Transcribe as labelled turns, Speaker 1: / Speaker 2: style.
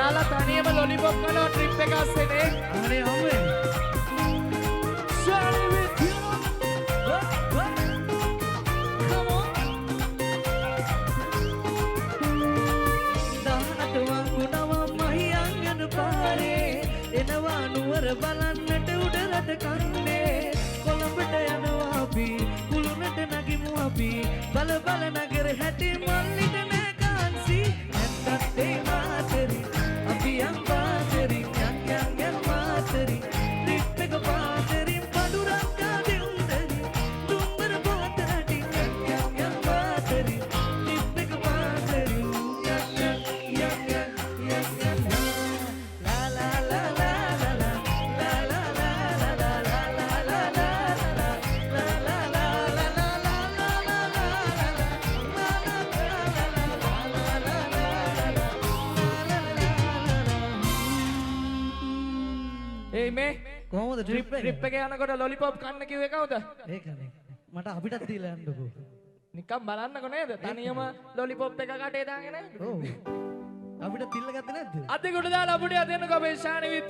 Speaker 1: මෙයාලා තනියම ලොලිපොප් කරනවා ට්‍රිප් එක අස්සේනේ.
Speaker 2: අනේ අම්මේ.
Speaker 1: Shawty with you. Come on.
Speaker 2: දානටුවන් ගුණවම් මහියන් යන පාරේ එනවා නුවර බලන්නට උඩ රට කන්නේ කොළඹට යනවා අපි කුළුණට නගිමු අපි බල බල නගර හැටි මල්ලිට නෑ කාන්සි නැත්තත් ඒ මාතරි අපි යම් පාතරි යම් මාතරි ට්‍රිප් එක පාතරි පඩුරක් ගාදේ උන්දරි දුම්බර පොතනටි යම් පාතරි ට්‍රිප් එක පාතරි
Speaker 1: Hey මේ
Speaker 2: කොහොමද ට්‍රිප් එක?
Speaker 1: ට්‍රිප් එක යනකොට ලොලිපොප් කන්න කිව්වේ කවුද?
Speaker 2: ඒකනේ. මට අපිටත් දීලා යන්නකෝ.
Speaker 1: නිකන් බලන්නකෝ නේද? තනියම ලොලිපොප් එක කටේ දාගෙන.
Speaker 2: ඔව්. අපිට තිල්ල ගත්තේ නැද්ද?
Speaker 1: අතේ කොට දාලා අපුඩිය දෙන්නකෝ මේ ශානි විත්